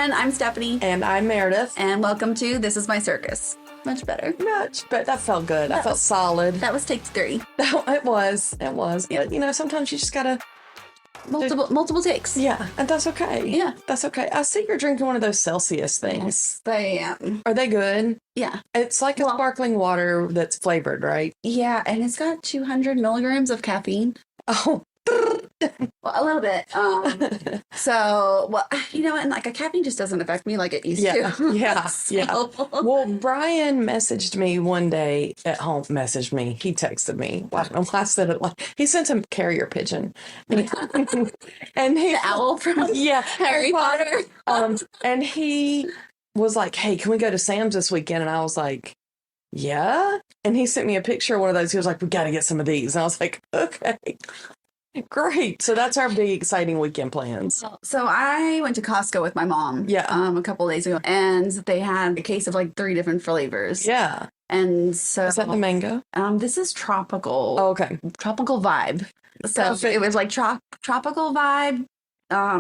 everyone, I'm Stefanie. And I'm Meredith. And welcome to This Is My Circus. Much better. Much, but that felt good. I felt solid. That was take 3. It was. Yeah. You know, sometimes you just gotta... Multiple takes. Yeah, and that's okay. Yeah. That's okay. I see you're drinking one of those Celsius things. Yes, I am. Are they good? Yeah. It's like a sparkling water that's flavored, right? Yeah, and it's got 200 milligrams of caffeine. Oh. Well, a little bit. And like a caffeine just doesn't affect me like it used to. Yeah. So- Well, Brian messaged me one day at home. He texted me. I said it like he sent a carrier pigeon, and he The owl from Harry Potter. And he was like, "Hey, can we go to Sam's this weekend?" And I was like, "Yeah." And he sent me a picture of one of those. He was like, "We got to get some of these." And I was like, "Okay." Great. So that's our big exciting weekend plans. So I went to Costco with my mom a couple of days ago, and they had a case of like 3 different flavors. Yeah. And so is that the mango? This is tropical. Oh, okay. Tropical vibe. So Perfect. it was like tropical vibe,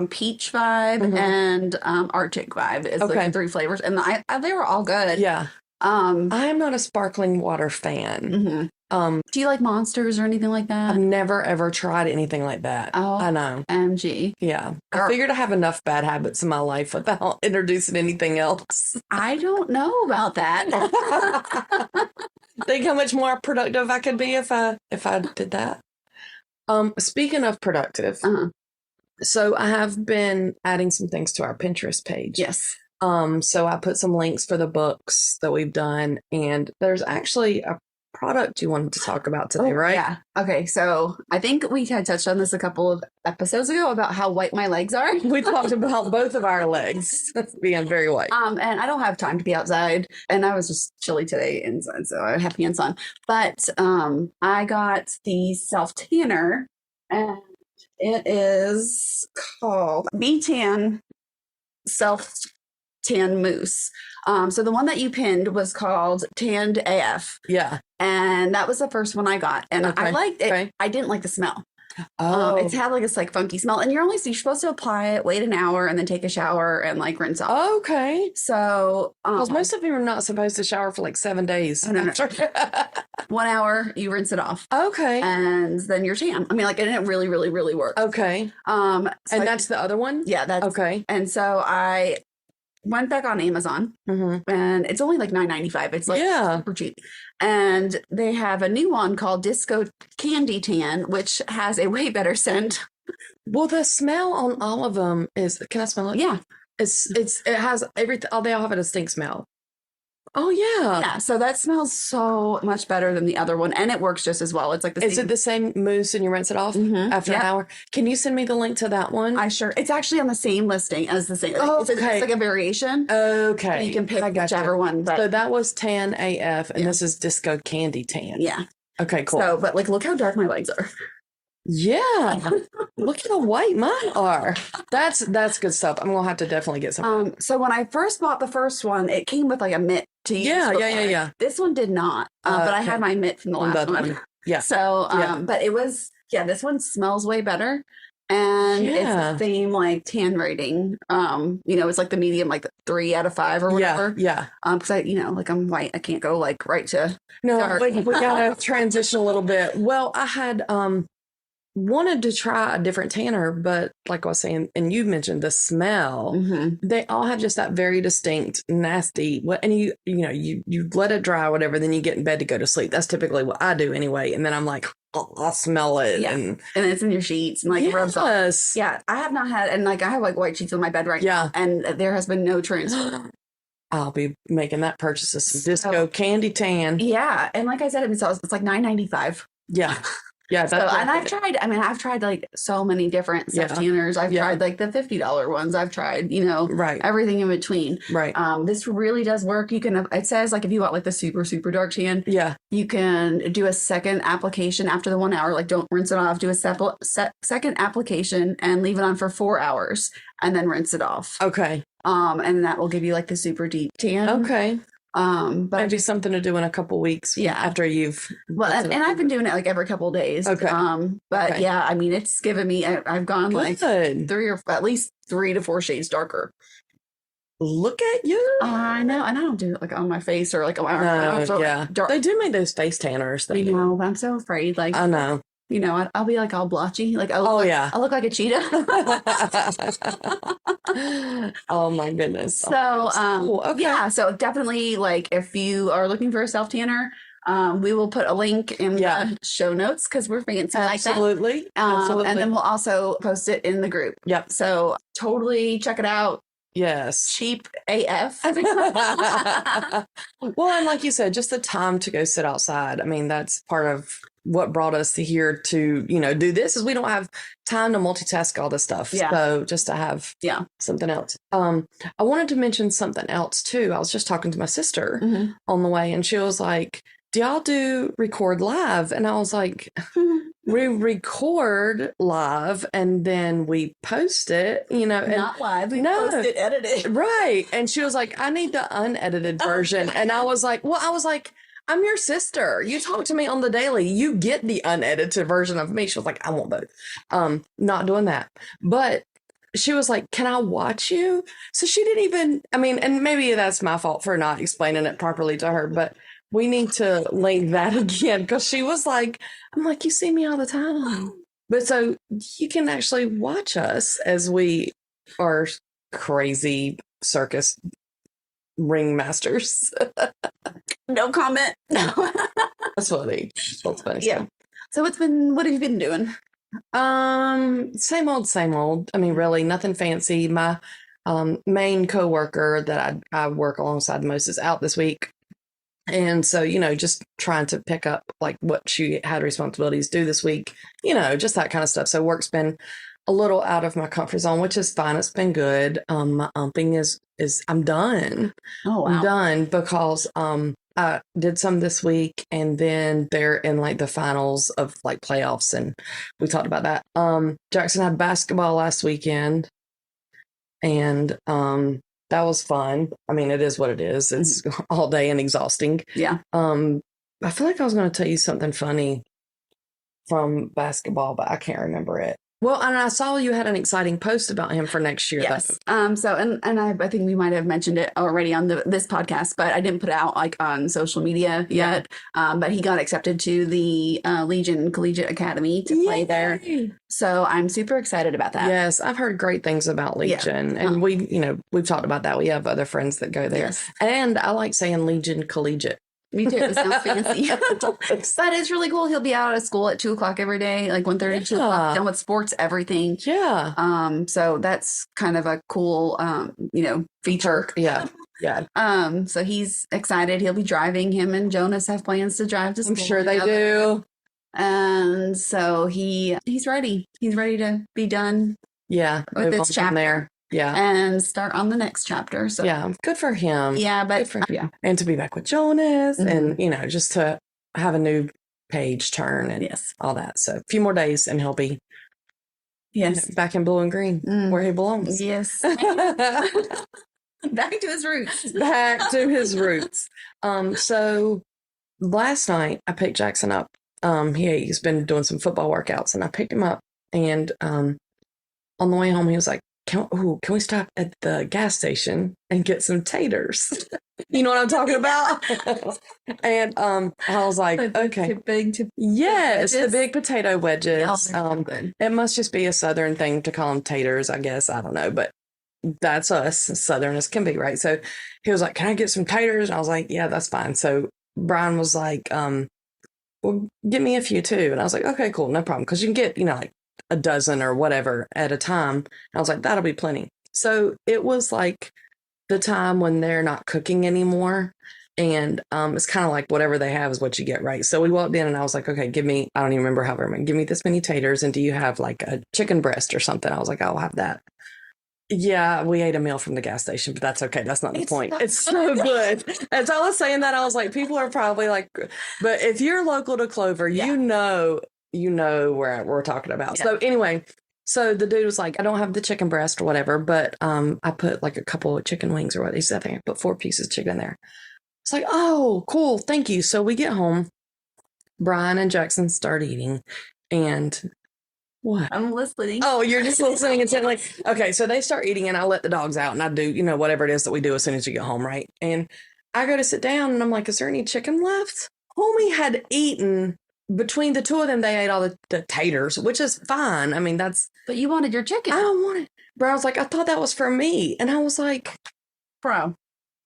peach vibe, and Arctic vibe. It's like the 3 flavors, and they were all good. Yeah. I'm not a sparkling water fan. Do you like Monsters or anything like that? I've never ever tried anything like that. Oh, I know. MG. Yeah. I figured I have enough bad habits in my life without introducing anything else. I don't know about that. Think how much more productive I could be if I did that. Speaking of productive, so I have been adding some things to our Pinterest page. Yes. So I put some links for the books that we've done, and there's actually a product you wanted to talk about today, right? Yeah. Okay. So I think we had touched on this a couple of episodes ago about how white my legs are. We talked about both of our legs being very white. And I don't have time to be outside, and I was just chilly today inside, so I have hands on. But I got the self tanner, and it is called B-Tan Self Tan Mousse. So the one that you pinned was called Tanned AF. Yeah. And that was the first one I got. And I liked it. I didn't like the smell. Oh. It's had like this like funky smell. And you're supposed to apply it, wait an hour, and then take a shower and like rinse off. Okay. So because most of you are not supposed to shower for like 7 days. Oh, no. 1 hour, you rinse it off. Okay. And then you're tan. I mean, like, and it really, really, really works. Okay. So and that's the other one? Yeah, that's okay. And so I went back on Amazon, and it's only like $9.95. It's like super cheap. And they have a new one called Disco Candy Tan, which has a way better scent. Well, the smell on all of them is. Can I smell it? Yeah, it has everything. Oh, they all have a distinct smell. Oh yeah. Yeah. So that smells so much better than the other one, and it works just as well. It's like the Is it the same mousse and you rinse it off after an hour? Can you send me the link to that one? It's actually on the same listing as the same. Oh, it's like a variation. Okay. So you can pick whichever one. But so that was Tan AF, and this is Disco Candy Tan. Yeah. Okay, cool. So, but like, look how dark my legs are. Yeah. Look how white mine are. That's good stuff. I'm gonna have to definitely get some. So when I first bought the first one, it came with like a mitt to use. Yeah. This one did not. But I had my mitt from the last one. Yeah. So but it was this one smells way better. And it's the same like tan rating. It's like the medium, like 3 out of 5 or whatever. Yeah. Because like I'm white, I can't go like right to dark. We gotta transition a little bit. Well, I had wanted to try a different tanner, but like I was saying, and you mentioned the smell, they all have just that very distinct nasty and you let it dry or whatever, then you get in bed to go to sleep. That's typically what I do anyway, and then I'm like, I'll smell it, and it's in your sheets and like it rubs off. I have not had, and like I have like white sheets on my bed right now, and there has been no transfer. I'll be making that purchase of some Disco Candy Tan. Yeah, and like I said, it's like $9.95. Yeah. Yeah. So, and I've tried like so many different self tanners. I've tried like the $50 ones. I've tried, everything in between. Right. This really does work. You can, it says like if you want like the super, super dark tan, you can do a second application after the 1 hour. Like don't rinse it off. Do a second application and leave it on for 4 hours and then rinse it off. Okay. And that will give you like the super deep tan. Okay. But maybe something to do in a couple weeks. After you've and I've been doing it like every couple of days. Okay. I mean, it's given me. I've gone like at least 3 to 4 shades darker. look at you. I know, and I don't do it like on my face or like on my arm. No, yeah. They do make those face tanners. I know, but I'm so afraid. Like, I know. You know, I'll be like all blotchy. Like, yeah. I look like a cheetah. Oh my goodness. So, cool. Okay. yeah. So definitely, like, if you are looking for a self tanner, we will put a link in the show notes because we're fancy like that. Absolutely. Absolutely. And then we'll also post it in the group. Yep. So totally check it out. Yes. Cheap AF. Well, and like you said, just the time to go sit outside. I mean, that's part of what brought us to here to, do this is we don't have time to multitask all this stuff. Yeah. So just to have something else. I wanted to mention something else too. I was just talking to my sister on the way and she was like, do y'all do record live? And I was like, we record live and then we post it, and not live. We post it edited. Right. And she was like, I need the unedited version. And I was like, I'm your sister. You talk to me on the daily. You get the unedited version of me. She was like, I want both. Not doing that. But she was like, can I watch you? So she didn't even, and maybe that's my fault for not explaining it properly to her, but we need to link that again because she was like, I'm like, you see me all the time. But so you can actually watch us as we are crazy circus ringmasters. No comment. No. That's funny. That's funny. Yeah. So what have you been doing? Same old. Really nothing fancy. My main coworker that I work alongside most is out this week. And so, just trying to pick up like what she had responsibilities to do this week, just that kind of stuff. So work's been a little out of my comfort zone, which is fine. It's been good. My umping is I'm done. Oh, wow. I'm done because I did some this week and then they're in like the finals of like playoffs and we talked about that. Jackson had basketball last weekend and that was fun. It is what it is. It's all day and exhausting. Yeah. I feel like I was going to tell you something funny from basketball, but I can't remember it. Well, and I saw you had an exciting post about him for next year. Yes. So, and I think we might have mentioned it already on this podcast, but I didn't put it out like on social media yet. But he got accepted to the Legion Collegiate Academy to play there. So I'm super excited about that. Yes, I've heard great things about Legion, and we've talked about that. We have other friends that go there, and I like saying Legion Collegiate. Me too. It sounds fancy. But it's really cool. He'll be out of school at 2:00 every day, like 1:30, 2:00, done with sports, everything. Yeah. So that's kind of a cool, feature. Yeah. Yeah. So he's excited. He'll be driving. Him and Jonas have plans to drive to school. I'm sure they do. And so he's ready. He's ready to be done. Yeah. With this chapter there. Yeah. And start on the next chapter. So yeah, good for him. Yeah, but and to be back with Jonas and just to have a new page turn and all that. So a few more days and he'll be back in blue and green where he belongs. Yes. Back to his roots. Back to his roots. So last night I picked Jackson up. He's been doing some football workouts and I picked him up and on the way home he was like, can we stop at the gas station and get some taters? You know what I'm talking about? And I was like, okay. Yes, the big potato wedges. It must just be a Southern thing to call them taters, I guess. I don't know, but that's us, Southern as can be, right? So he was like, can I get some taters? And I was like, yeah, that's fine. So Brian was like, well, get me a few too. And I was like, okay, cool, no problem. Because you can get, like a dozen or whatever at a time. And I was like, that'll be plenty. So it was like the time when they're not cooking anymore. And it's kind of like whatever they have is what you get, right? So we walked in and I was like, okay, give me, I don't even remember however many, give me this many taters. And do you have like a chicken breast or something? I was like, I'll have that. Yeah, we ate a meal from the gas station, but that's okay. That's not the point. It's so good. As I was saying that, I was like, people are probably like, but if you're local to Clover, you know where we're talking about. Yeah. So anyway, so the dude was like, I don't have the chicken breast or whatever, but I put like a couple of chicken wings or what he said. I think I put 4 pieces of chicken in there. It's like, oh, cool. Thank you. So we get home. Brian and Jackson start eating and What? I'm listening. Oh, you're just listening intently. Okay, so they start eating and I let the dogs out and I do, whatever it is that we do as soon as you get home, right? And I go to sit down and I'm like, is there any chicken left? Homie had eaten, between the two of them, they ate all the taters, which is fine. I mean, But you wanted your chicken. I don't want it. Bro, I was like, I thought that was for me. And I was like, bro,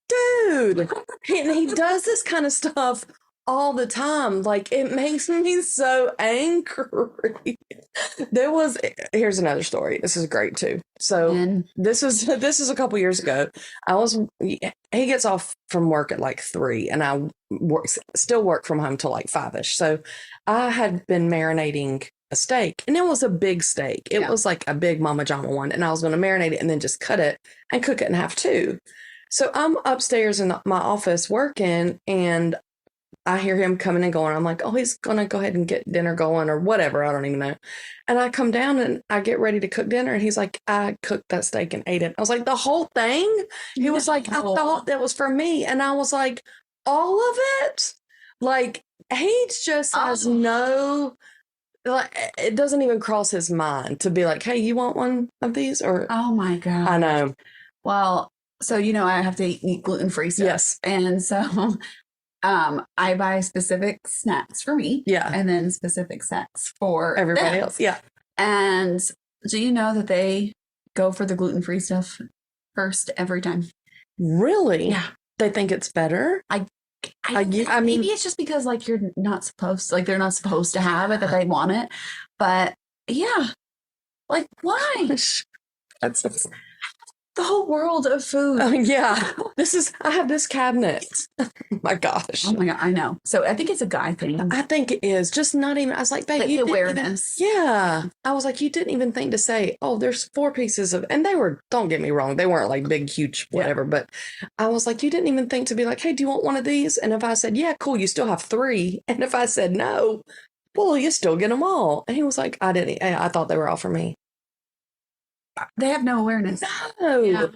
dude. And he does this kind of stuff all the time. Like, it makes me so angry. Here's another story. This is great too. So this is a couple years ago. He gets off from work at like 3 and I still work from home till like 5ish. So I had been marinating a steak and it was a big steak. It was like a big Mama Jama one. And I was going to marinate it and then just cut it and cook it in half too. So I'm upstairs in my office working and I hear him coming and going. I'm like, oh, he's going to go ahead and get dinner going or whatever. I don't even know. And I come down and I get ready to cook dinner. And he's like, I cooked that steak and ate it. I was like, the whole thing? He was like, I thought that was for me. And I was like, all of it? Like, he just has no, like, it doesn't even cross his mind to be like, hey, you want one of these? Or, oh my God. I know. Well, so, I have to eat gluten-free stuff. Yes. And so I buy specific snacks for me. Yeah. And then specific snacks for everybody them. else. Yeah. And do you know that they go for the gluten-free stuff first every time? Really? Yeah. They think it's better? I mean, maybe it's just because like you're not supposed, like they're not supposed to have it, that they want it. But yeah, like why? That's the whole world of food. Yeah. I have this cabinet. Oh my gosh. Oh my God, I know. So I think it's a guy thing. I think it is. Just not even, I was like, babe, the awareness. Yeah. I was like, you didn't even think to say, oh, there's 4 pieces of, and they were, don't get me wrong, they weren't like big, huge, whatever. Yeah. But I was like, you didn't even think to be like, hey, do you want one of these? And if I said, yeah, cool, you still have 3. And if I said no, well, you still get them all. And he was like, I thought they were all for me. They have no awareness. No. Yeah.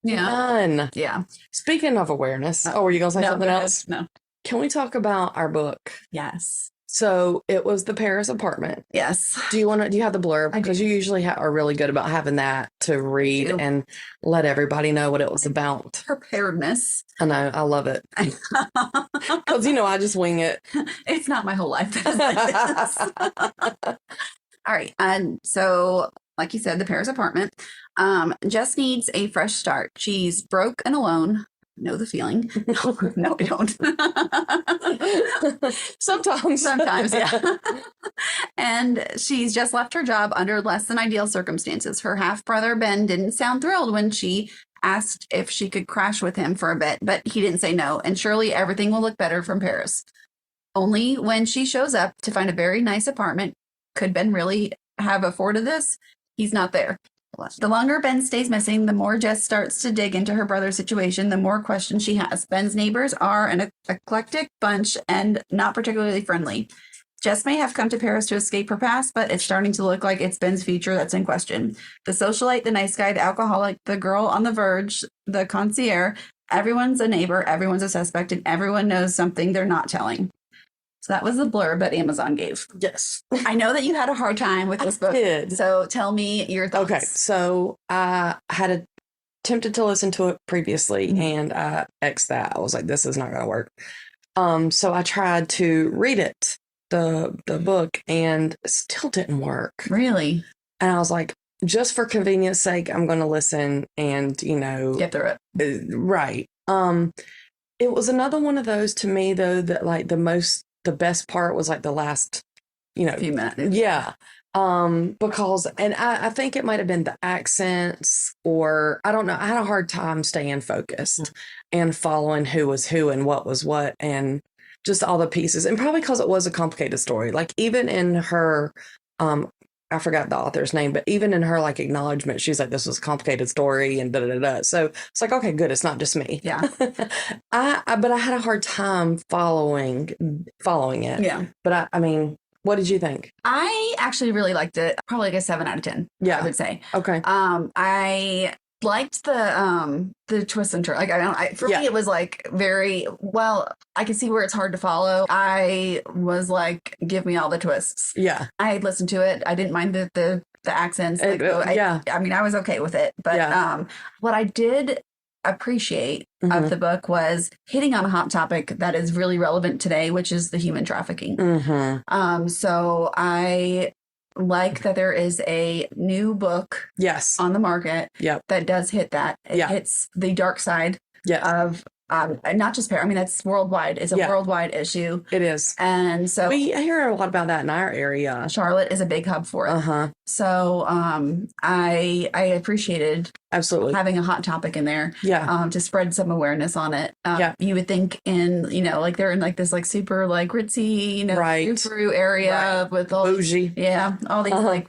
None. Yeah. Speaking of awareness, were you going to say something else? No. Can we talk about our book? Yes. So it was The Paris Apartment. Yes. Do you have the blurb? Because you usually are really good about having that to read and let everybody know what it was about. Preparedness. I know. I love it. Because, I just wing it. It's not my whole life. All right. And so, like you said, The Paris Apartment. Jess needs a fresh start. She's broke and alone. Know the feeling. No, I don't. Sometimes, yeah. And she's just left her job under less than ideal circumstances. Her half-brother, Ben, didn't sound thrilled when she asked if she could crash with him for a bit, but he didn't say no. And surely everything will look better from Paris. Only when she shows up to find a very nice apartment, could Ben really have afforded this? He's not there. The longer Ben stays missing, the more Jess starts to dig into her brother's situation, the more questions she has. Ben's neighbors are an eclectic bunch and not particularly friendly. Jess may have come to Paris to escape her past, but it's starting to look like it's Ben's future that's in question. The socialite, the nice guy, the alcoholic, the girl on the verge, the concierge, everyone's a neighbor, everyone's a suspect, and everyone knows something they're not telling. So that was the blurb that Amazon gave. Yes. I know that you had a hard time with this book. I did. So tell me your thoughts. Okay. So I had attempted to listen to it previously and I X'd that. I was like, this is not going to work. So I tried to read it, the book, and it still didn't work. Really? And I was like, just for convenience sake, I'm going to listen and, get through it. Right. It was another one of those to me, though, that like the best part was like the last, few minutes. Yeah. Because, and I think it might have been the accents or I don't know. I had a hard time staying focused and following who was who and what was what and just all the pieces. And probably because it was a complicated story. Like even in her, I forgot the author's name, but even in her like acknowledgement, she's like, this was a complicated story and da-da-da-da. So it's like, okay, good. It's not just me. Yeah. But I had a hard time following it. Yeah. But I mean, what did you think? I actually really liked it. Probably like a 7 out of 10. Yeah. I would say. Okay. I liked the twist and turn. Like for me it was like very well, I can see where it's hard to follow. I was like, give me all the twists. Yeah. I listened to it. I didn't mind the accents. Like, I mean, I was okay with it. But what I did appreciate of the book was hitting on a hot topic that is really relevant today, which is the human trafficking. So I like that there is a new book on the market that does hit that. It hits the dark side of not just I mean, that's worldwide. It's a worldwide issue. It is. And so we hear a lot about that in our area. Charlotte is a big hub for it. So I appreciated having a hot topic in there to spread some awareness on it. You would think in, like they're in like this like super like ritzy, frou-frou area with all bougie. All these like,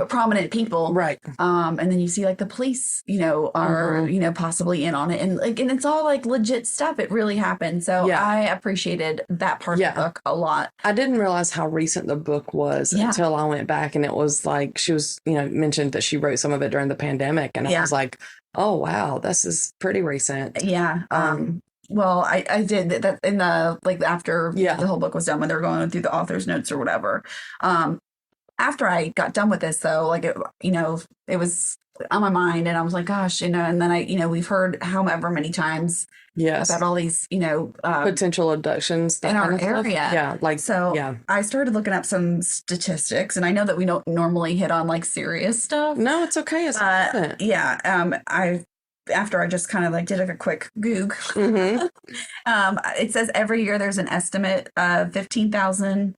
prominent people. Right. And then you see like the police, are, possibly in on it. And like, and it's all like legit stuff. It really happened. So I appreciated that part of the book a lot. I didn't realize how recent the book was until I went back, and it was like, she was, mentioned that she wrote some of it during the pandemic. And I was like, oh, wow, this is pretty recent. Yeah. Well, I did that in the, like after the whole book was done, when they were going through the author's notes or whatever. After I got done with this, though, like, it was on my mind, and I was like, gosh, and then we've heard however many times about all these, potential abductions in our area. I started looking up some statistics, and I know that we don't normally hit on like serious stuff. No, it's okay. It's after I just kind of like did like a quick Goog, it says every year there's an estimate of 15,000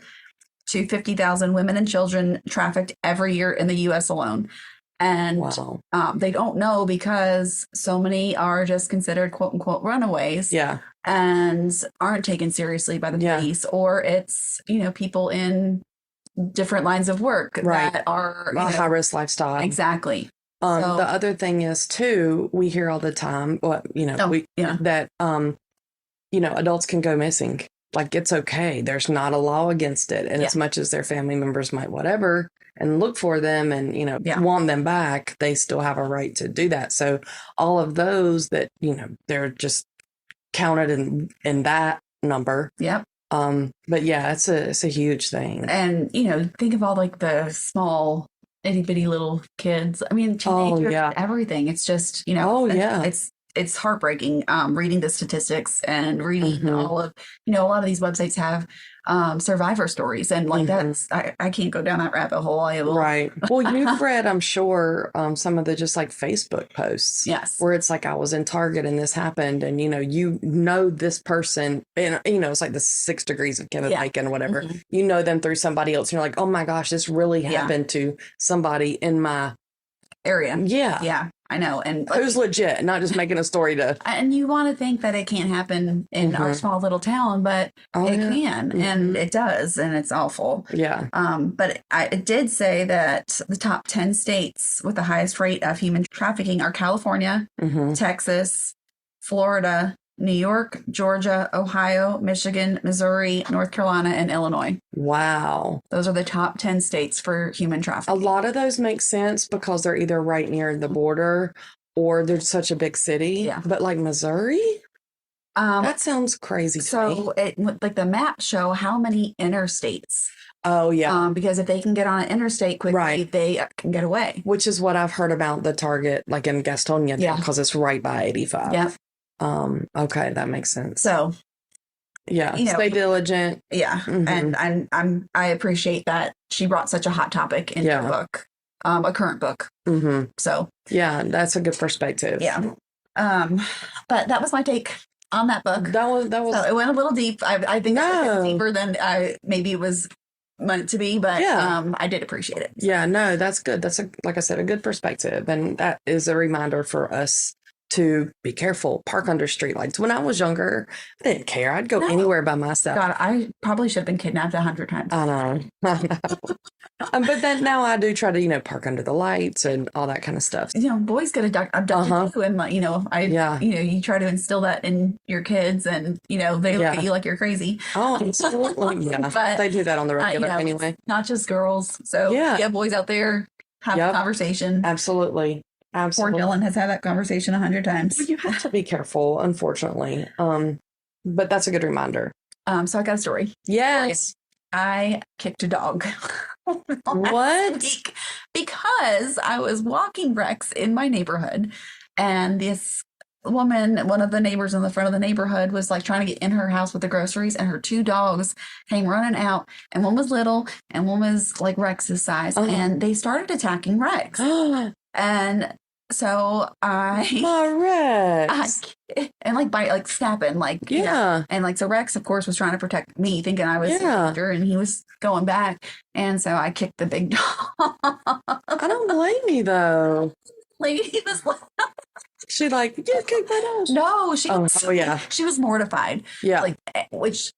to 50,000 women and children trafficked every year in the U.S. alone. And they don't know because so many are just considered quote unquote runaways and aren't taken seriously by the police, or it's, people in different lines of work that are high risk lifestyle. Exactly. The other thing is too, we hear all the time, that, adults can go missing. Like, it's okay. There's not a law against it. And as much as their family members might whatever and look for them and, want them back, they still have a right to do that. So all of those that, they're just counted in that number. Yep. But yeah, it's a huge thing. And, think of all like the small itty bitty little kids. I mean, teenagers, everything. It's just, it's heartbreaking reading the statistics and reading all of, a lot of these websites have survivor stories, and like that's, I can't go down that rabbit hole. Right. Well, you've read, I'm sure, some of the just like Facebook posts. Yes. Where it's like, I was in Target and this happened, and this person, and it's like the 6 degrees of Kevin Bacon or whatever. You know them through somebody else, and you're like, oh my gosh, this really happened to somebody in my area. Yeah. I know. And who's legit, not just making a story to. And you want to think that it can't happen in our small little town, but it can, and it does, and it's awful. Yeah. But it did say that the top 10 states with the highest rate of human trafficking are California, Texas, Florida, New York, Georgia, Ohio, Michigan, Missouri, North Carolina, and Illinois. Wow. Those are the top 10 states for human trafficking. A lot of those make sense because they're either right near the border or they're such a big city. Yeah. But like Missouri? That sounds crazy to me. So like the maps show how many interstates. Oh, yeah. Because if they can get on an interstate quickly, they can get away. Which is what I've heard about the Target, like in Gastonia, because it's right by 85. Yeah. Okay, that makes sense. So, stay diligent. Yeah, and I appreciate that she brought such a hot topic into the book, a current book. So, yeah, that's a good perspective. Yeah. But that was my take on that book. That was. So it went a little deep. I think it was deeper than maybe it was meant to be, but I did appreciate it. Yeah, no, that's good. That's like I said, a good perspective, and that is a reminder for us to be careful, park under streetlights. When I was younger, I didn't care. I'd go anywhere by myself. God, I probably should have been kidnapped 100 times. I know. But then now I do try to, park under the lights and all that kind of stuff. Boys get abducted too, and you try to instill that in your kids, and they look at you like you're crazy. Oh, absolutely. Yeah. But they do that on the regular anyway. Not just girls. So boys out there, have a conversation. Absolutely. Absolutely. Poor Dylan has had that conversation 100 times. Well, you have to be careful, unfortunately. But that's a good reminder. So I got a story. Yes. I kicked a dog. What? Week because I was walking Rex in my neighborhood, and this woman, one of the neighbors in the front of the neighborhood, was like trying to get in her house with the groceries, and her two dogs came running out, and one was little and one was like Rex's size, and they started attacking Rex. And so Rex. and like bite, like snapping, like and like so Rex, of course, was trying to protect me, thinking I was danger, and he was going back, and so I kicked the big dog. I don't blame you though. Lady was like, she like, you kicked my dog. No, she. Oh, she was mortified. Yeah, like which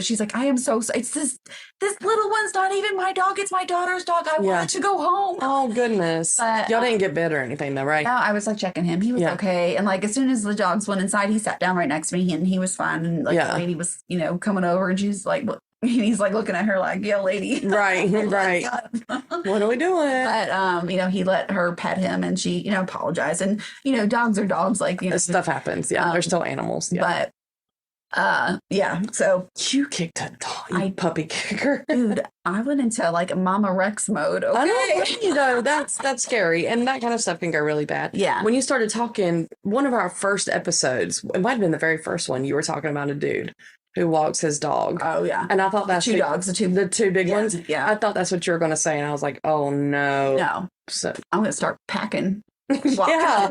she's like, I am so. It's this little one's not even my dog. It's my daughter's dog. I wanted to go home. Oh goodness, but, y'all didn't get bit or anything though, right? No, I was like checking him. He was okay, and like as soon as the dogs went inside, he sat down right next to me, and he was fine. And like the lady was, coming over, and she's like, he's like looking at her like, yeah, lady. Right. What are we doing? But, he let her pet him, and she, apologized. And, dogs are dogs. Like, stuff happens. Yeah. They're still animals. Yeah. But, so. You kicked a dog, puppy kicker. Dude, I went into like Mama Rex mode. Okay. I know, that's scary. And that kind of stuff can go really bad. Yeah. When you started talking, one of our first episodes, it might have been the very first one, you were talking about a dude who walks his dog. Oh yeah. And I thought that's two dogs, the two big ones. Yeah. I thought that's what you were going to say, and I was like, oh no. No. So I'm going to start packing. Yeah.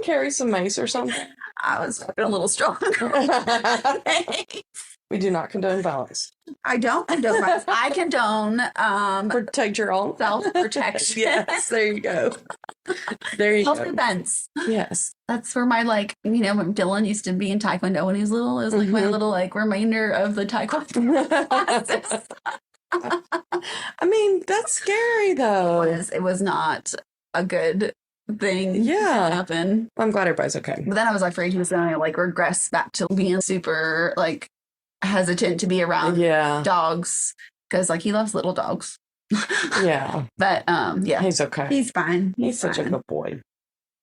Carry some mace or something. I was a little strong. We do not condone violence. I don't condone violence. I condone protect your own self-protection. Yes, there you go. There you go. Self-defense. Yes. That's where my when Dylan used to be in Taekwondo when he was little. It was like my little reminder of the Taekwondo classes. I mean, that's scary though. It was not a good thing that happened. I'm glad everybody's okay. But then I was afraid he was going to regress back to being super hesitant to be around dogs, because he loves little dogs. Yeah. But he's okay. He's fine. He's such a good boy.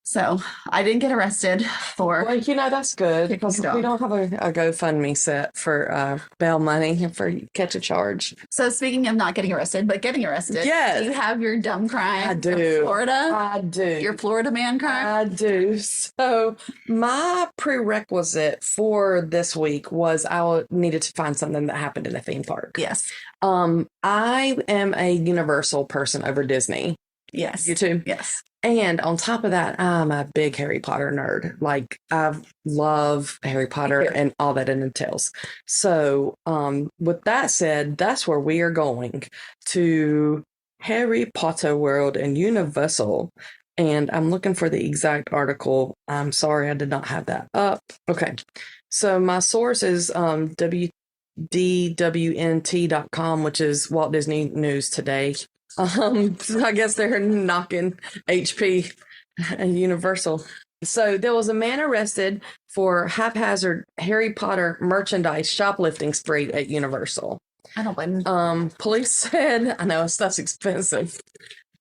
So I didn't get arrested for. Well, that's good, because we don't have a GoFundMe set for bail money for catch a charge. So speaking of not getting arrested, but getting arrested, do you have your dumb crime? I do. Florida? I do. Your Florida man crime? I do. So my prerequisite for this week was I needed to find something that happened in a theme park. Yes. I am a Universal person over Disney. Yes. You too? Yes. And on top of that, I'm a big Harry Potter nerd. I love Harry Potter and all that it entails. So, with that said, that's where we are going, to Harry Potter World and Universal. And I'm looking for the exact article. I'm sorry, I did not have that up. Okay. So my source is WDWNT.com, which is Walt Disney News Today. I guess they're knocking HP and Universal. So there was a man arrested for haphazard Harry Potter merchandise shoplifting spree at Universal. I don't blame him. Police said, I know stuff's expensive.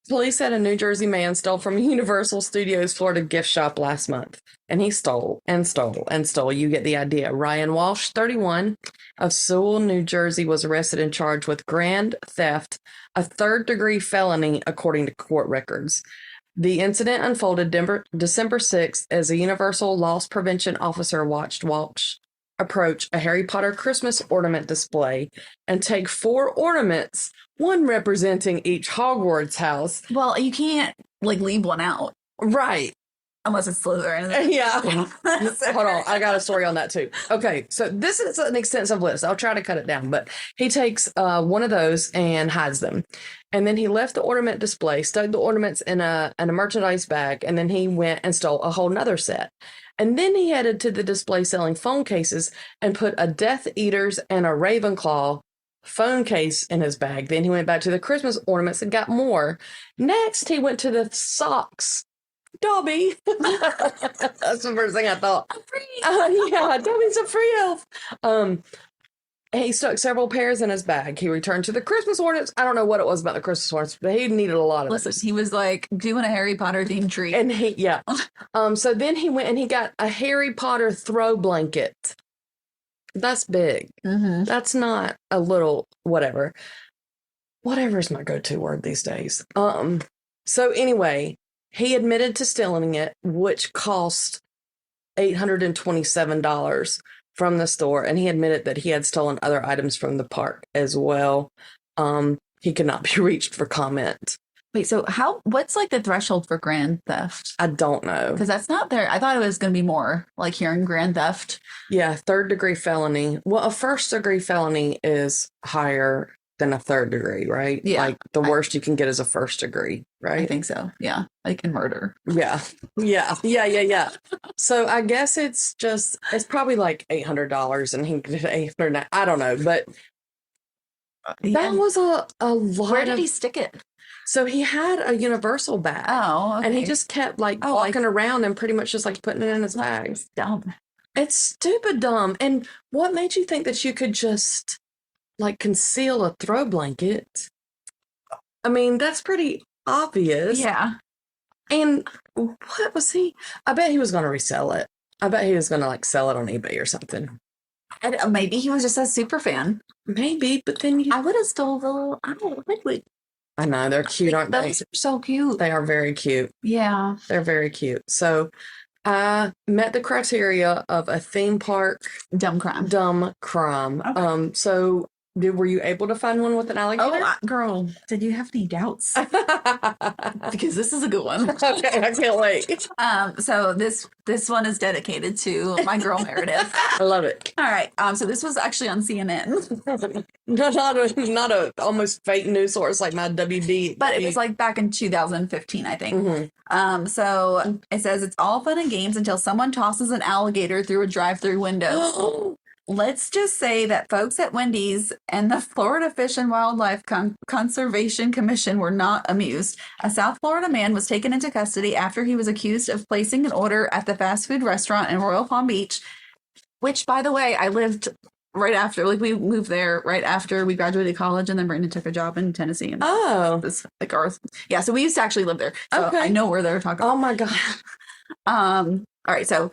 Police said a New Jersey man stole from Universal Studios Florida gift shop last month. And he stole and stole and stole. You get the idea. Ryan Walsh, 31, of Sewell, New Jersey, was arrested and charged with grand theft, a third-degree felony, according to court records. The incident unfolded December 6th as a Universal loss prevention officer watched Walsh approach a Harry Potter Christmas ornament display and take 4 ornaments, one representing each Hogwarts house. Well, you can't leave one out. Right. Unless it's Slytherin. Yeah. Hold on. I got a story on that too. Okay. So this is an extensive list. I'll try to cut it down, but he takes one of those and hides them. And then he left the ornament display, stuck the ornaments in a merchandise bag, and then he went and stole a whole nother set. And then he headed to the display selling phone cases and put a Death Eaters and a Ravenclaw phone case in his bag. Then he went back to the Christmas ornaments and got more. Next, he went to the socks. Dobby. That's the first thing I thought. Yeah, Dobby's a free elf. He stuck several pairs in his bag. He returned to the Christmas ornaments. I don't know what it was about the Christmas ornaments, but he needed a lot of Listen, those. he was like doing a Harry Potter themed treat. And so then he went and he got a Harry Potter throw blanket. That's big. Mm-hmm. That's not a little whatever. Whatever is my go-to word these days. So anyway, he admitted to stealing it, which cost $827 from the store, and he admitted that he had stolen other items from the park as well. He could not be reached for comment. Wait, so what's like the threshold for grand theft? I don't know. Because that's not there. I thought it was going to be more like here in grand theft. Yeah, third-degree felony. Well, a first-degree felony is higher than a third degree, right? Yeah. Like the worst you can get is a first degree, right? I think so. Yeah. Like in murder. Yeah. So I guess it's probably like $800 and he did $800. I don't know, but that was a lot. Where did he stick it? So he had a universal bag. Oh, okay. And he just kept like walking around and pretty much just like putting it in his bag. It's dumb. It's stupid dumb. And what made you think that you could just like conceal a throw blanket? I mean, that's pretty obvious. Yeah. And what was he? I bet he was going to resell it. I bet he was going to like sell it on eBay or something. And maybe he was just a super fan. Maybe, but then I would have stole the little liquid. I know, they're cute, aren't they? Those are so cute. They are very cute. Yeah. They're very cute. So I met the criteria of a theme park dumb crime. Okay. So were you able to find one with an alligator? Oh, girl, did you have any doubts? Because this is a good one. Okay, I can't wait. So this one is dedicated to my girl Meredith. I love it. All right. So this was actually on CNN. not a almost fake news source like my WB. But it was like back in 2015, I think. Mm-hmm. So it says it's all fun and games until someone tosses an alligator through a drive-through window. Let's just say that folks at Wendy's and the Florida Fish and Wildlife Conservation Commission were not amused. A South Florida man was taken into custody after he was accused of placing an order at the fast food restaurant in Royal Palm Beach, which, by the way, I lived right after. Like, we moved there right after we graduated college, and then Brandon took a job in Tennessee. And so we used to actually live there. So okay. I know where they're talking about. Oh, my God. All right, so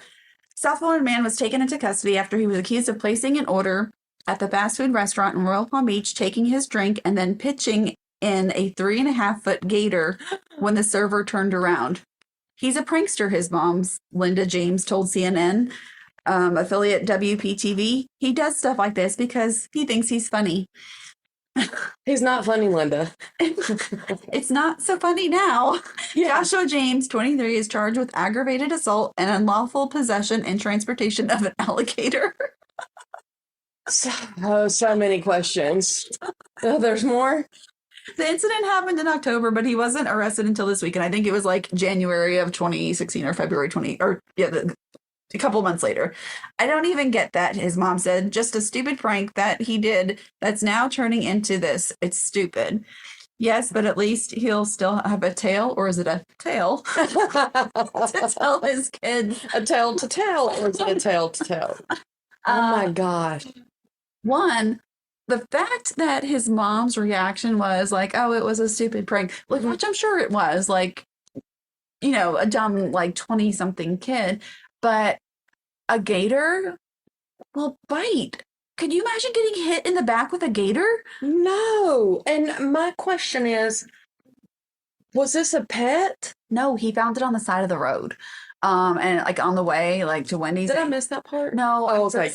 South Florida man was taken into custody after he was accused of placing an order at the fast food restaurant in Royal Palm Beach, taking his drink, and then pitching in a 3.5-foot gator when the server turned around. He's a prankster, his mom's Linda James told CNN, affiliate WPTV. He does stuff like this because he thinks he's funny. He's not funny, Linda. It's not so funny now. Yeah. Joshua James, 23, is charged with aggravated assault and unlawful possession and transportation of an alligator. So many questions. There's more? The incident happened in October, but he wasn't arrested until this week. And I think it was like January of 2016 or February a couple months later. I don't even get that, his mom said. Just a stupid prank that he did that's now turning into this. It's stupid. Yes, but at least he'll still have a tail, or is it a tail to tell his kids? A tale to tell, or is it a tale to tell? Oh my gosh. One, the fact that his mom's reaction was like, oh, it was a stupid prank, like, which I'm sure it was, like, you know, a dumb, like, 20-something kid. But a gator will bite. Could you imagine getting hit in the back with a gator? No. And my question is, was this a pet? No, he found it on the side of the road. And like on the way, like to Wendy's. Did I miss that part? No. Oh, okay.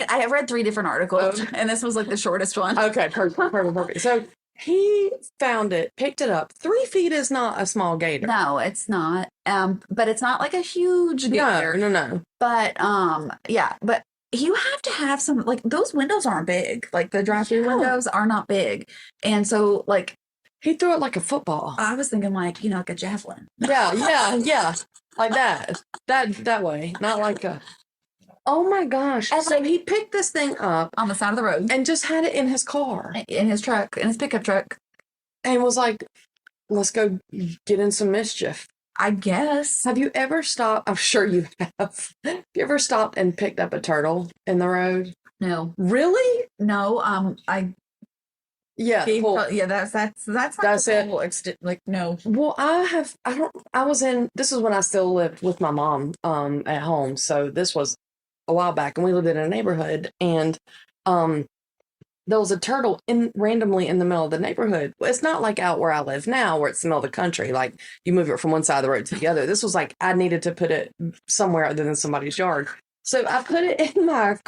I read 3 different articles, and this was like the shortest one. Okay, perfect. So he found it, picked it up. 3 feet is not a small gator. No, it's not. But it's not like a huge gator. No. But yeah, but you have to have some, like, those windows aren't big. Like the drive-through windows are not big, and so like he threw it like a football. I was thinking like, you know, like a javelin. Yeah, like that way, not like a. Oh my gosh! And so he picked this thing up on the side of the road and just had it in his car, in his pickup truck, and was like, "Let's go get in some mischief." I guess. Have you ever stopped? I'm sure you have. Have you ever stopped and picked up a turtle in the road? No. Really? No. I Yeah. gave, Well, yeah, that's not that's the it. full extent. Like, no. Well, I was in, this is when I still lived with my mom, at home. So this was a while back, and we lived in a neighborhood, and, there was a turtle randomly in the middle of the neighborhood. Well, it's not like out where I live now, where it's the middle of the country. Like you move it from one side of the road to the other. This was like I needed to put it somewhere other than somebody's yard, so I put it in the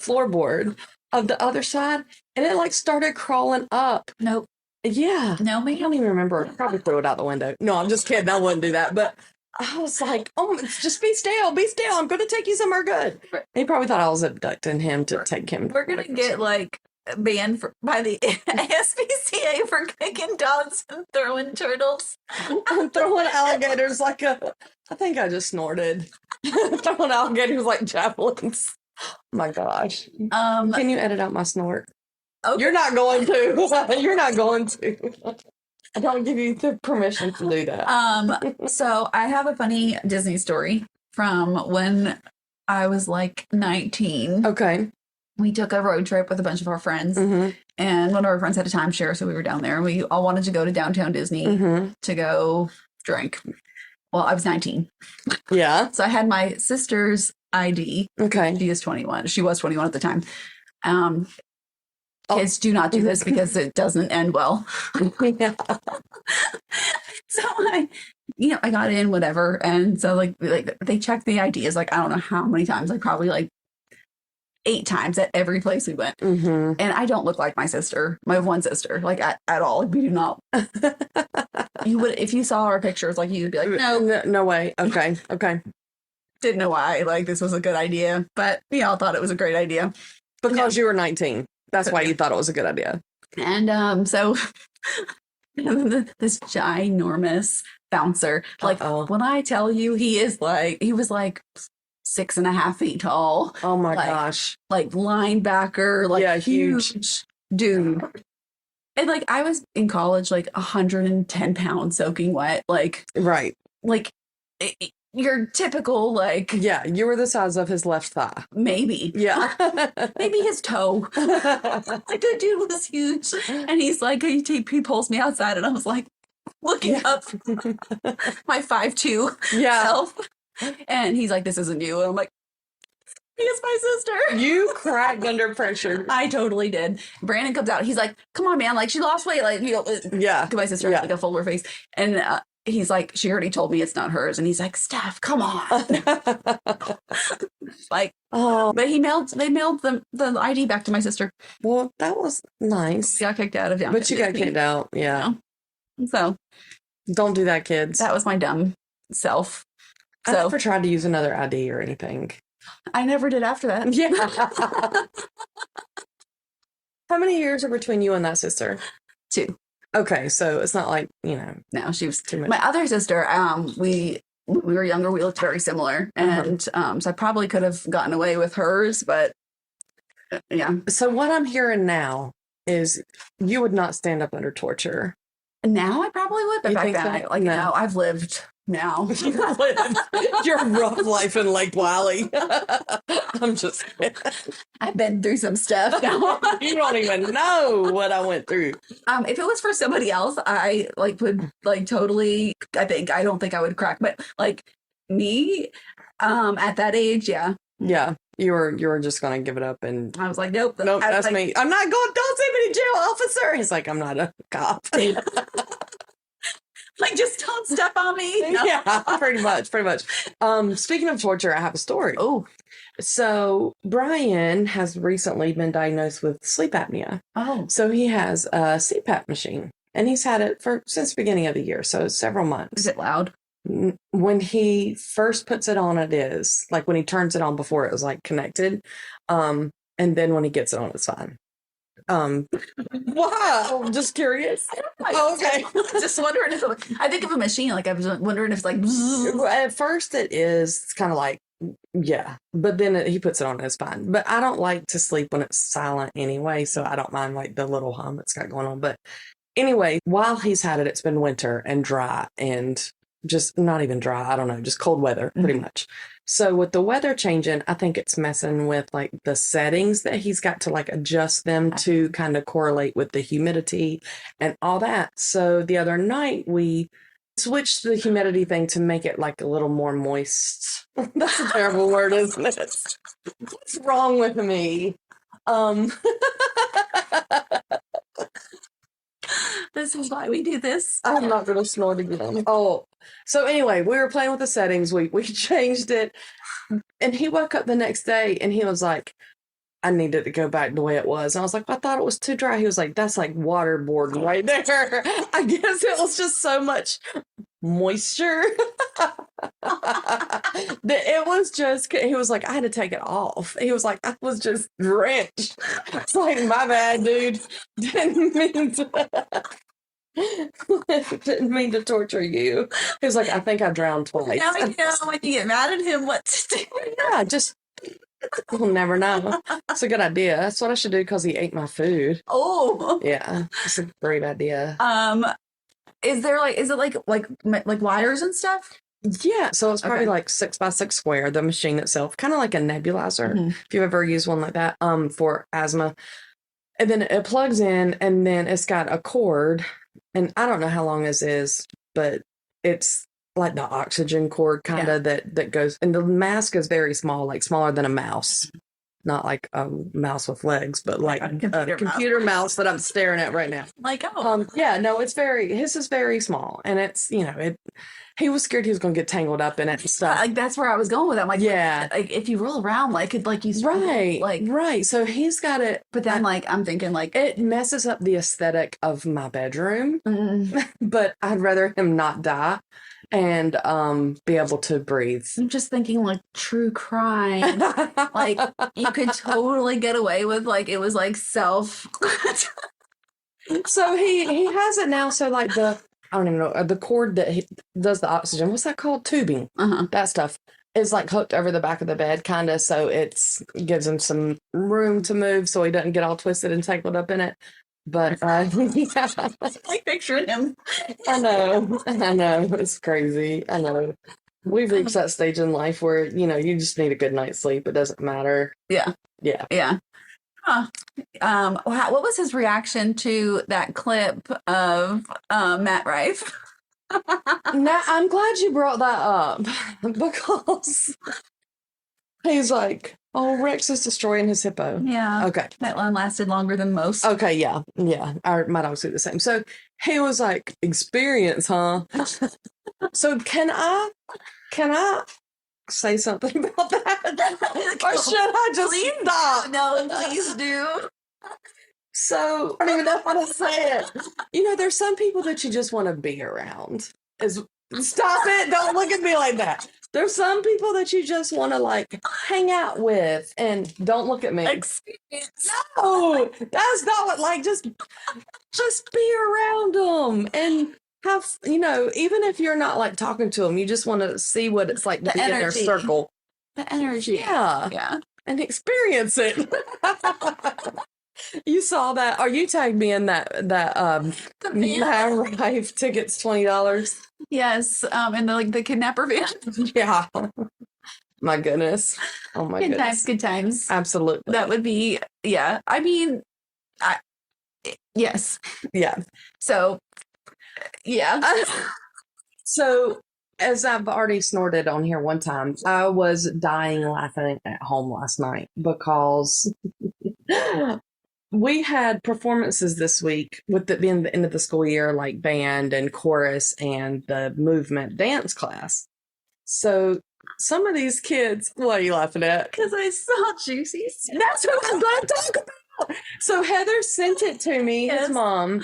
floorboard of the other side, and it like started crawling up. Nope. Yeah, No, I don't even remember. Probably threw it out the window. No, I'm just kidding. I wouldn't do that, but. I was like, oh, just be still, be still. I'm going to take you somewhere good. He probably thought I was abducting him to take him. We're going to get like banned by the SPCA for kicking dogs and throwing turtles. I'm throwing alligators like I think I just snorted. Throwing alligators like javelins. Oh my gosh. Can you edit out my snort? Okay. You're not going to. You're not going to. I don't give you the permission to do that. So I have a funny Disney story from when I was like 19. Okay. We took a road trip with a bunch of our friends, and one of our friends had a timeshare, so we were down there, and we all wanted to go to downtown Disney to go drink. Well, I was 19. Yeah. So I had my sister's ID. Okay. She is 21. She was 21 at the time. Kids, do not do this because it doesn't end well. Yeah. So I got in, whatever. And so like they checked the IDs, like, I don't know how many times, like probably like 8 times at every place we went. And I don't look like my sister, my one sister, like at all. We do not. You would, if you saw our pictures, like you'd be like, no way. Okay. Didn't know why, like this was a good idea, but we all thought it was a great idea. Because you were 19. That's why you thought it was a good idea. And so this ginormous bouncer, like when I tell you, he was like 6.5 feet tall. Oh my gosh. Like linebacker, like huge dude. And like I was in college, like 110 pounds soaking wet. Like, right. Like your typical, like, yeah, you were the size of his left thigh. Maybe. Yeah. Maybe his toe. Like the dude was huge. And he's like, he pulls me outside, and I was like looking up my 5'2" self. And he's like, this isn't you. And I'm like, it's my sister. You cracked under pressure. I totally did. Brandon comes out. He's like, come on, man. Like, she lost weight. Like, to my sister, like a full her face. And he's like, she already told me it's not hers. And he's like, Steph, come on. Like, but they mailed the ID back to my sister. Well, that was nice. Got kicked out of downtown. But you got kicked out. Yeah. So don't do that, kids. That was my dumb self. So I never tried to use another ID or anything. I never did after that. Yeah. How many years are between you and that sister? 2. Okay, so it's not like, no, she was too much. My other sister, we were younger, we looked very similar, and so I probably could have gotten away with hers, but yeah. So what I'm hearing now is you would not stand up under torture. Now I probably would, but back then, no, I've lived now. Your rough life in Lake Wiley. I'm just kidding. I've been through some stuff now. You don't even know what I went through. If it was for somebody else, I would totally, I don't think I would crack, but me, at that age, yeah. Yeah. You were just gonna give it up, and I was like, nope, that's me. I'm not going. Don't send me to jail, officer. He's like, I'm not a cop. Just don't step on me. No. Yeah, pretty much. Speaking of torture, I have a story. Oh, so Brian has recently been diagnosed with sleep apnea. Oh, so he has a CPAP machine, and he's had it since the beginning of the year, so several months. Is it loud? When he first puts it on, it is like when he turns it on. Before it was connected, and then when he gets it on, it's fine. Wow, I'm just curious. Okay. Just wondering if I think of a machine, I was wondering if it's at first it's kind of yeah, but then he puts it on and it's fine. But I don't like to sleep when it's silent anyway, so I don't mind the little hum it's got going on. But anyway, while he's had it, it's been winter and dry, and just not even dry. I don't know, just cold weather, pretty much. So with the weather changing, I think it's messing with like the settings that he's got to like adjust them to kind of correlate with the humidity and all that. So the other night we switched the humidity thing to make it like a little more moist. That's a terrible word, isn't it? What's wrong with me? This is why we do this. I'm not going to snort again. Oh, so anyway, we were playing with the settings. We changed it. And he woke up the next day and he was like, I needed to go back the way it was. And I was like, I thought it was too dry. He was like, that's like waterboarding right there. I guess it was just so much moisture. It was just, he was like, I had to take it off. He was like, I was just drenched. It's like, my bad, dude. Didn't mean to torture you. He was like, I think I drowned twice. Now I know when you get mad at him what to do. Yeah, just, we'll never know. It's a good idea. That's what I should do because he ate my food. Oh. Yeah, it's a great idea. Is it like wires and stuff? Yeah, so it's probably like 6x6 square, the machine itself, kind of like a nebulizer, if you've ever used one like that, for asthma. And then it plugs in, and then it's got a cord, and I don't know how long this is, but it's like the oxygen cord kind of that goes, and the mask is very small, like smaller than a mouse. Not like a mouse with legs, but like a computer mouse that I'm staring at right now. Like, oh. Yeah, no, his is very small, and it's, he was scared he was going to get tangled up in it and stuff. Like, that's where I was going with it. I'm like, yeah. Like, if you roll around, like, you right, like, right. So he's got it. But then, like, I'm thinking, like, it messes up the aesthetic of my bedroom, but I'd rather him not die and be able to breathe. I'm just thinking, like, true crime. Like, you could totally get away with, like, it was, like, self. So he has it now. So, like, I don't even know, the cord that does the oxygen, what's that called? Tubing. That stuff is, like, hooked over the back of the bed, kind of, so it gives him some room to move so he doesn't get all twisted and tangled up in it. But yeah. Like picturing him. I know. It's crazy. I know. We've reached that stage in life where, you just need a good night's sleep. It doesn't matter. Yeah. Huh. What was his reaction to that clip of Matt Rife? Now, I'm glad you brought that up because he's like, oh, Rex is destroying his hippo. Yeah. Okay. That one lasted longer than most. Okay, yeah. My dogs do the same. So he was like, experience, huh? So can I say something about that? Or should I just stop? No, please do. So I don't even know how to say it. There's some people that you just want to be around. Stop it. Don't look at me like that. There's some people that you just want to, like, hang out with, and don't look at me. Experience. No, that's not what, like, just be around them and have, even if you're not, like, talking to them, you just want to see what it's like to be in their circle. The energy. Yeah. And experience it. You saw that, or you tagged me in that Matt Rife tickets, $20. Yes, and the kidnapper van. Yeah. My goodness. Oh my goodness. Good times. Absolutely. That would be, yeah. I mean, yes. Yeah. So, yeah. So, as I've already snorted on here one time, I was dying laughing at home last night because we had performances this week with it being the end of the school year, like band and chorus and the movement dance class. So some of these kids, what are you laughing at? Because I saw Juicy's. That's what I'm going to talk about. So Heather sent it to me, his mom,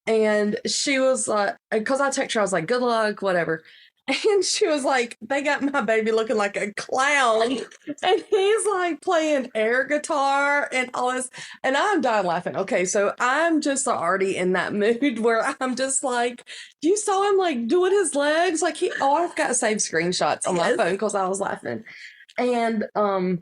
and she was like, because I texted her, I was like, good luck, whatever. And she was like, they got my baby looking like a clown. And he's like playing air guitar and all this. And I'm dying laughing. Okay, so I'm just already in that mood where I'm just like, you saw him like doing his legs? Like I've got saved screenshots on my phone because I was laughing. And I'm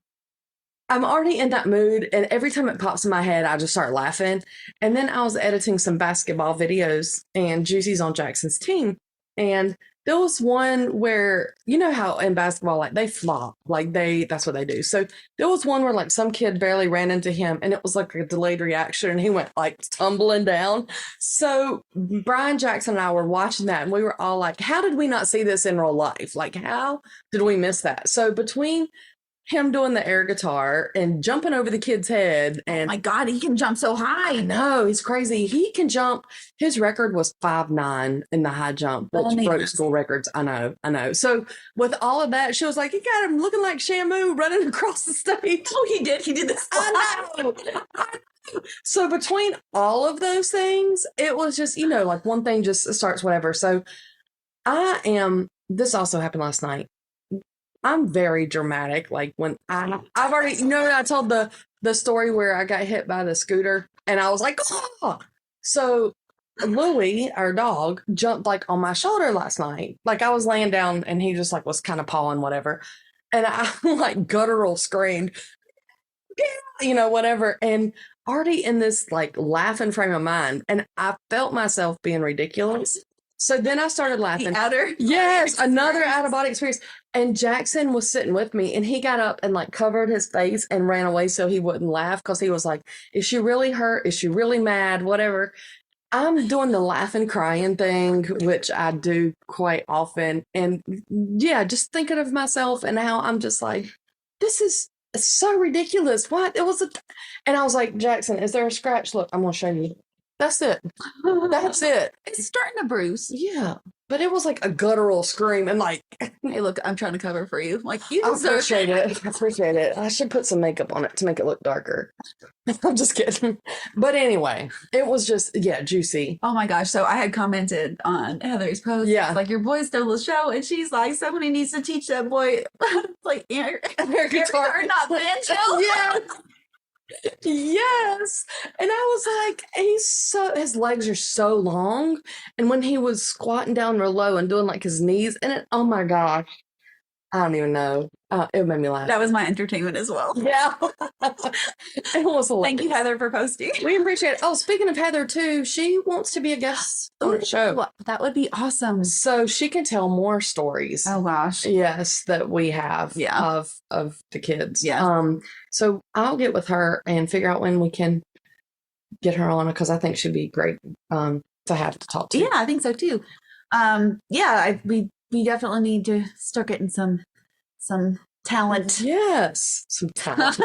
already in that mood. And every time it pops in my head, I just start laughing. And then I was editing some basketball videos and Juicy's on Jackson's team. And there was one where, you know how in basketball, like they flop, like that's what they do. So there was one where like some kid barely ran into him and it was like a delayed reaction and he went like tumbling down. So Brian Jackson and I were watching that and we were all like, how did we not see this in real life? Like, how did we miss that? So between him doing the air guitar and jumping over the kid's head, and my God, he can jump so high. I know, he's crazy. He can jump. His record was 5'9" in the high jump, which broke school records. I know. So with all of that, she was like, "You got him looking like Shamu running across the stage." Oh, he did this. I know. So between all of those things, it was just, you know, like one thing just starts whatever. So this also happened last night. I'm very dramatic. Like when I've already, you know, I told the story where I got hit by the scooter and I was like, oh. So Louie, our dog, jumped like on my shoulder last night. Like I was laying down and he just like was kind of pawing whatever. And I like guttural screamed, you know, whatever. And already in this like laughing frame of mind. And I felt myself being ridiculous. So then I started laughing. Another out-of-body experience. And Jackson was sitting with me and he got up and like covered his face and ran away so he wouldn't laugh because he was like, is she really hurt? Is she really mad? Whatever. I'm doing the laughing, crying thing, which I do quite often. And yeah, just thinking of myself and how I'm just like, this is so ridiculous. What? And I was like, Jackson, is there a scratch? Look, I'm going to show you. That's it. That's it. It's starting to bruise. Yeah. But it was like a guttural scream and like, hey, look, I'm trying to cover for you. Like, you appreciate it. I appreciate it. I should put some makeup on it to make it look darker. I'm just kidding. But anyway, it was just, juicy. Oh my gosh. So I had commented on Heather's post. Yeah. Like, your boy stole the show. And she's like, somebody needs to teach that boy, like, air guitar, not banjo. Yeah. Yes. And I was like, his legs are so long. And when he was squatting down real low and doing like his knees and oh my gosh, I don't even know. It made me laugh. That was my entertainment as well. Yeah. It was hilarious. Thank you, Heather, for posting. We appreciate it. Oh, speaking of Heather too, she wants to be a guest on the show. That would be awesome. So she can tell more stories. Oh gosh. Yes, that we have of the kids. Yeah. So I'll get with her and figure out when we can get her on because I think she'd be great to have to talk to. Yeah, I think so too. We definitely need to start getting some talent. Yes, some talent.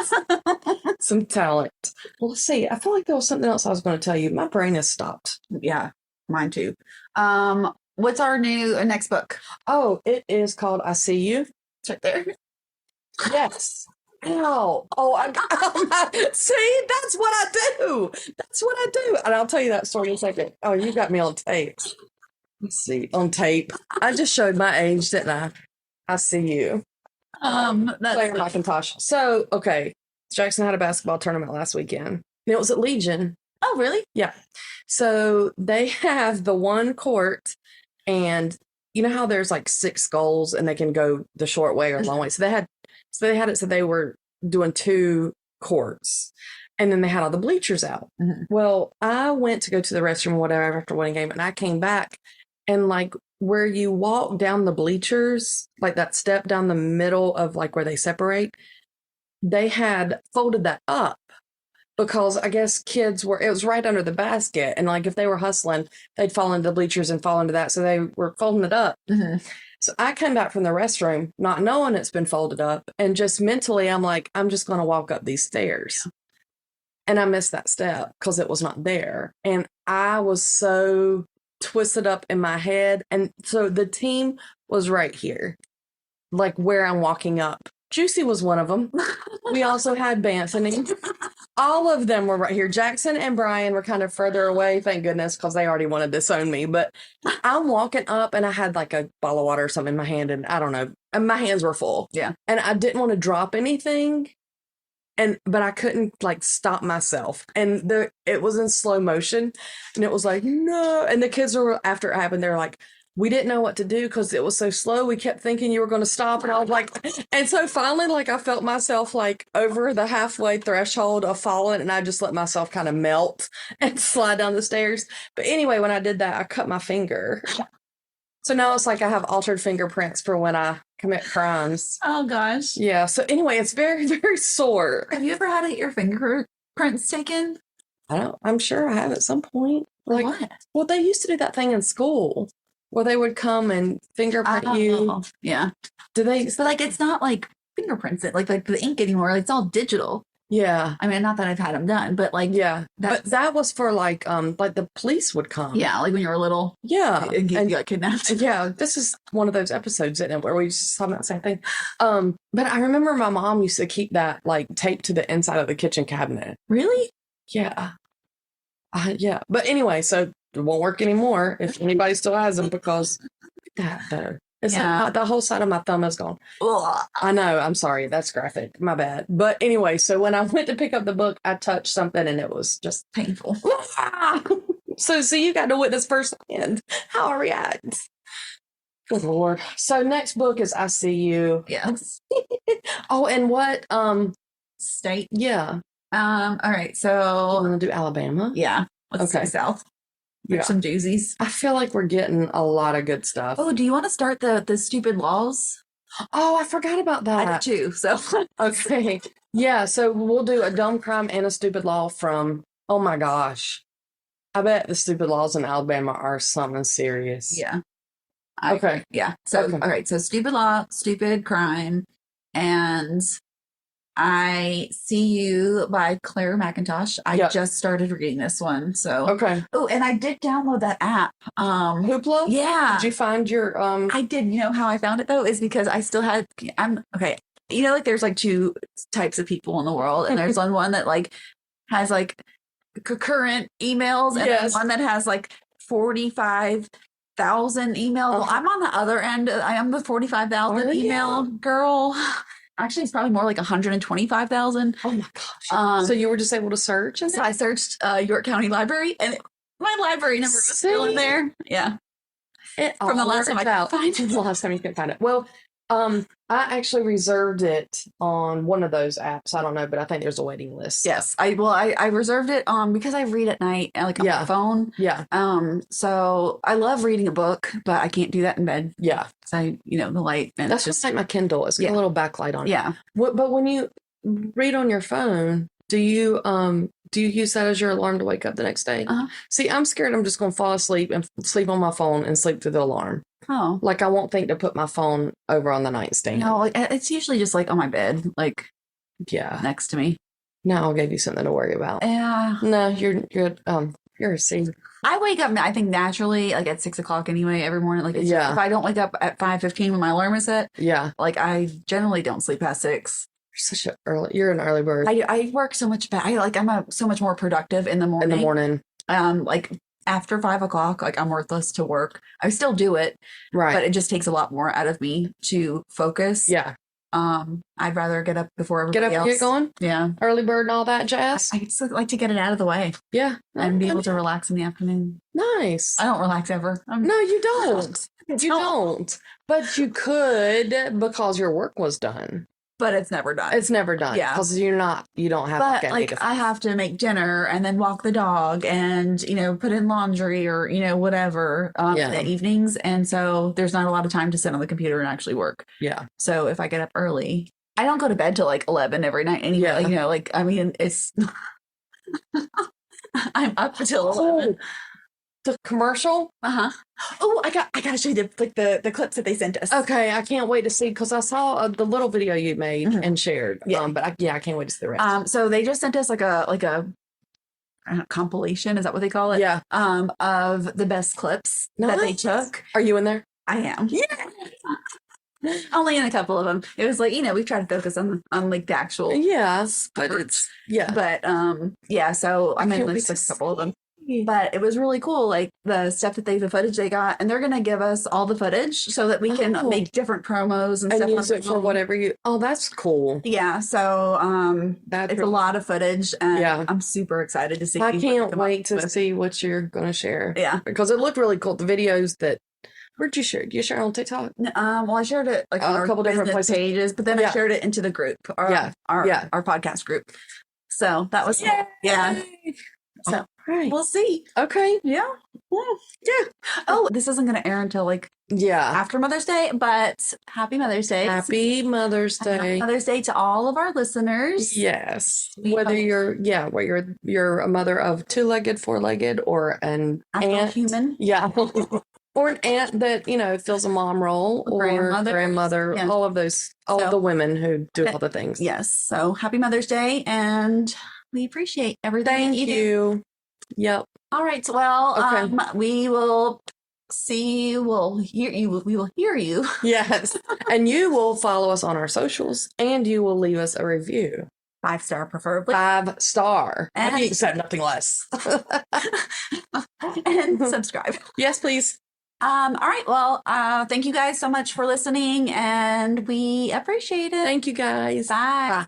Some talent. Well, let's see. I feel like there was something else I was going to tell you. My brain has stopped. Yeah, mine too. What's our next book? Oh, it is called I See You. It's right there. Yes. Ow. Oh, see, that's what I do. That's what I do. And I'll tell you that story in a second. Oh, you got me on tape. Let's see. On tape. I just showed my age, didn't I? I see you. Claire McIntosh. So, okay. Jackson had a basketball tournament last weekend. And it was at Legion. Oh, really? Yeah. So they have the one court and you know how there's like 6 goals and they can go the short way or long way. So they had it so they were doing 2 courts. And then they had all the bleachers out. Mm-hmm. Well, I went to go to the restroom or whatever after winning game and I came back and like where you walk down the bleachers, like that step down the middle of like where they separate, they had folded that up because I guess it was right under the basket. And like if they were hustling, they'd fall into the bleachers and fall into that. So they were folding it up. Mm-hmm. So I came back from the restroom, not knowing it's been folded up. And just mentally, I'm like, I'm just going to walk up these stairs. Yeah. And I missed that step because it was not there. And I was so twisted up in my head. And so the team was right here, like where I'm walking up. Juicy was one of them. We also had Anthony. All of them were right here. Jackson and Brian were kind of further away, thank goodness, because they already wanted to disown me. But I'm walking up and I had like a bottle of water or something in my hand. And I don't know. And my hands were full. Yeah. And I didn't want to drop anything. But I couldn't like stop myself. And it was in slow motion. And it was like, no. And the kids were, after it happened, they're like, we didn't know what to do because it was so slow. We kept thinking you were going to stop. And I was like, and so finally, like I felt myself like over the halfway threshold of falling. And I just let myself kind of melt and slide down the stairs. But anyway, when I did that, I cut my finger. So now it's like I have altered fingerprints for when I commit crimes. Oh gosh. Yeah. So anyway, it's very, very sore. Have you ever had your fingerprints taken? I'm sure I have at some point. Like, what? Well, they used to do that thing in school where they would come and fingerprint you. Yeah. Do they? So like, it's not like fingerprints, like the ink anymore. It's all digital. Yeah. I mean, not that I've had them done, but like, yeah. But that was for like the police would come. Yeah, like when you were little. Yeah. And you got kidnapped. Yeah. This is one of those episodes, isn't it, where we just talking about the same thing. But I remember my mom used to keep that like taped to the inside of the kitchen cabinet. Really? Yeah. Yeah. But anyway, so it won't work anymore if anybody still has them because that though. It's like the whole side of my thumb is gone. Ugh. I know. I'm sorry. That's graphic. My bad. But anyway, so when I went to pick up the book, I touched something and it was just painful. So you got to witness firsthand how I react. Good Lord. So next book is I See You. Yes. Oh, and what state? Yeah. All right. So you want to do Alabama? Yeah. Let's do South. There's some doozies. I feel like we're getting a lot of good stuff. Oh, do you want to start the stupid laws? Oh, I forgot about that. I did too. So okay. Yeah, so we'll do a dumb crime and a stupid law from, oh my gosh. I bet the stupid laws in Alabama are something serious. Yeah. Okay. Yeah. So, all right. So stupid law, stupid crime, and I See You by Claire McIntosh. I just started reading this one. So okay. Oh, and I did download that app. Hoopla? Yeah. Did you find your I did. You know how I found it though? Is because I still had okay. You know, like there's like two types of people in the world, and there's one that like has like concurrent emails, and then one that has like 45,000 emails. Well, I'm on the other end. I am the 45,000 email girl. Actually, it's probably more like 125,000. Oh my gosh. So you were just able to search? So I searched York County Library, and my library number was still in there. Yeah. From the last time I could find it. The last time you could find it. Well, I actually reserved it on one of those apps. I don't know, but I think there's a waiting list. Yes. I reserved it because I read at night, like on my phone. Yeah. So I love reading a book, but I can't do that in bed. Yeah. So the light. And that's just like my Kindle. It's got a little backlight on it. Yeah. But when you read on your phone, do you use that as your alarm to wake up the next day? See, I'm scared I'm just going to fall asleep and sleep on my phone and sleep through the alarm. Oh. Like I won't think to put my phone over on the nightstand. No, it's usually just like on my bed, like next to me. Now I'll give you something to worry about. Yeah. No, you're a C. I wake up, I think, naturally, like at 6 o'clock anyway, every morning. Like, if I don't wake up at 5:15 when my alarm is set, like I generally don't sleep past 6. You're an early bird. I work so much better. I'm so much more productive in the morning. Like after 5 o'clock, like I'm worthless to work. I still do it, but it just takes a lot more out of me to focus. Yeah. I'd rather get up before everybody else. Get going. Yeah. Early bird and all that jazz. I just like to get it out of the way. Yeah. And be able to relax in the afternoon. Nice. I don't relax ever. No, you don't. You don't. But you could because your work was done. But it's never done. It's never done. Yeah. Because you don't have I have to make dinner and then walk the dog and, put in laundry or, whatever in the evenings. And so there's not a lot of time to sit on the computer and actually work. Yeah. So if I get up early, I don't go to bed till like 11 every night anyway. Yeah. It's I'm up until 11. The commercial? Oh, I gotta show you the clips that they sent us. Okay, I can't wait to see because I saw the little video you made and shared. Yeah. But I can't wait to see the rest. So they just sent us like a compilation. Is that what they call it? Yeah. Of the best clips that they took. Are you in there? I am. Yeah. Only in a couple of them. It was like, we've tried to focus on like the actual. Yes, but it's so I'm in like a couple of them. But it was really cool, like the stuff that the footage they got, and they're gonna give us all the footage so that we can make different promos and stuff use it for whatever you. Oh, that's cool. Yeah, so it's a lot of footage, and I'm super excited to see. I can't wait to see what you're gonna share. Yeah, because it looked really cool. The videos that where'd you share? Do you share on TikTok? Well, I shared it like on a couple different places. pages, but then I shared it into the group, our podcast group. So that was Yay! So Right. We'll see. Okay. Yeah. Yeah. Oh, this isn't going to air until like after Mother's Day, but happy Mother's Day. Happy Mother's Day. Happy Mother's Day to all of our listeners. Yes. Whether you're a mother of 2-legged, 4-legged, or an aunt. Human. Yeah. Or an aunt that, fills a mom role, or grandmother, yeah. all of those, all of the women who do all the things. Yes. So happy Mother's Day, and we appreciate everything. Thank you. Yep. All right. Well, we will see you. We'll hear you. We will hear you. Yes. And you will follow us on our socials, and you will leave us a review. 5-star, preferably. 5-star. And you said nothing less. And subscribe. Yes, please. All right. Well, thank you guys so much for listening, and we appreciate it. Thank you, guys. Bye.